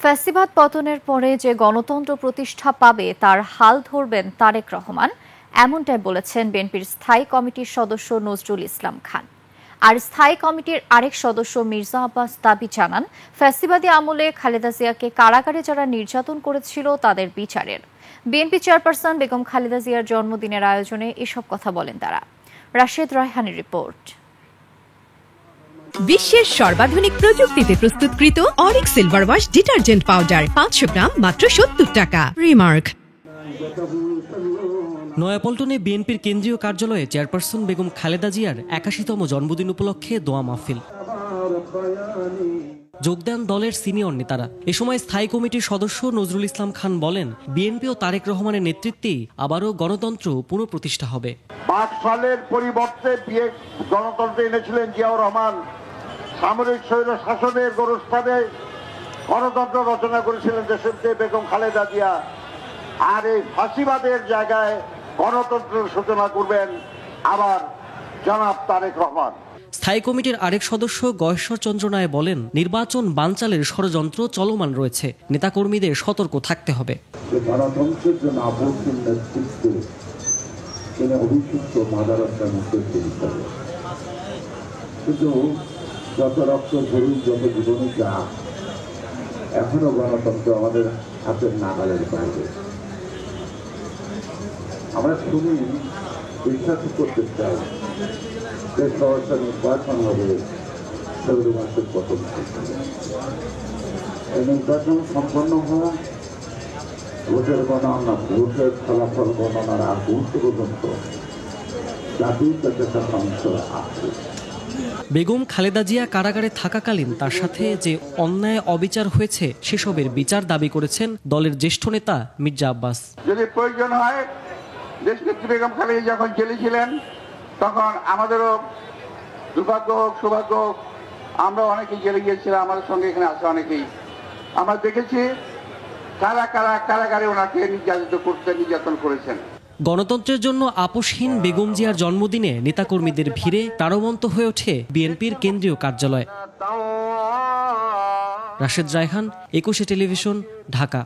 ফ্যাসিবাদ পতনের পরে যে গণতন্ত্র প্রতিষ্ঠা পাবে তার হাল ধরবেন তারেক রহমান, এমনটাই বলেছেন বিএনপির স্থায়ী কমিটির সদস্য নজরুল ইসলাম খান। আর স্থায়ী কমিটির আরেক সদস্য মির্জা আব্বাস দাবি জানান, ফ্যাসিবাদী আমলে খালেদা জিয়াকে কারাগারে যারা নির্যাতন করেছিল তাদের বিচারের। বিএনপি চেয়ারপারসন বেগম খালেদা জিয়ার জন্মদিনের আয়োজনে এসব কথা বলেন তারা। রাশেদ রায়হানের রিপোর্ট। বিশ্বের সর্বাধুনিক প্রযুক্তিতে প্রস্তুতকৃত Arik silver wash detergent powder 500 গ্রাম মাত্র 70 টাকা। রিমার্ক। নয়াপল্টনে বিএনপির কেন্দ্রীয় কার্যালয়ে চেয়ারপারসন বেগম খালেদা জিয়ার 81তম জন্মদিন উপলক্ষে দোয়া মাহফিল। যোগ দেন দলের সিনিয়র নেতারা। এ সময় স্থায়ী কমিটির সদস্য নজরুল ইসলাম খান বলেন, বিএনপি ও তারেক রহমানের নেতৃত্বেই আবারও গণতন্ত্র পুনঃপ্রতিষ্ঠা হবে। 5 সালের পরিবর্তে গণতন্ত্র এনেছিলেন জিয়াউর রহমান। সামরিক স্বৈর শাসনের গোরস্থানে গণতন্ত্র রচনা করেছিলেন দেশকে বেগম খালেদা জিয়া। আর এই ফাঁসিবাদের জায়গায় গণতন্ত্রের সূচনা করবেন আবার জনাব তারেক রহমান। স্থায়ী কমিটির আরেক সদস্য গয়েশ্বর চন্দ্র নায় বলেন, নির্বাচন বানচালের ষড়যন্ত্র চলমান রয়েছে, নেতাকর্মীদের সতর্ক থাকতে হবে। গণতন্ত্রের জন্য আপসীন নেতৃত্ব তিনি অভিযুক্ত মাদারসার মুক্তি দিতে হবে। কিন্তু যত রক্ত ঝরুন, যত জীবনী যা, এখনো গণতন্ত্র আমাদের হাতের নাগালের বাইরে। আমরা শুনি, বিশ্বাস করতে চাই যে সহসা নির্বাচন হবে ফেব্রুয়ারি মাসের প্রথম থেকে। এই নির্বাচন সম্পন্ন হওয়া ভোটের গণনা, ভোটের ফলাফল গণনার আগ মুহূর্ত পর্যন্ত জাতির কাছে একটা সংশয় আছে। বেগম খালেদা জিয়া কারাগারে থাকাকালীন তার সাথে যে অন্যায় অবিচার হয়েছে সেসবের বিচার দাবি করেছেন দলের জ্যেষ্ঠ নেতা মির্জা আব্বাস। যদি প্রয়োজন হয়, দেশনেত্রী বেগম খালেদা যখন জেলে ছিলেন তখন আমাদেরও দুর্ভাগ্য হোক সৌভাগ্য হোক, আমরা অনেকেই জেলে গিয়েছিলাম। আমাদের সঙ্গে এখানে আছে অনেকেই। আমরা দেখেছি কারা কারা কারাগারে ওনাকে নির্যাতন করেছেন। গণতন্ত্রের জন্য আপোষহীন বেগম জিয়ার জন্মদিনে নেতাকর্মীদের ভিড়ে প্রাণবন্ত হয়ে ওঠে বিএনপির কেন্দ্রীয় কার্যালয়। রাশেদ রায়হান, 21 টেলিভিশন, ঢাকা।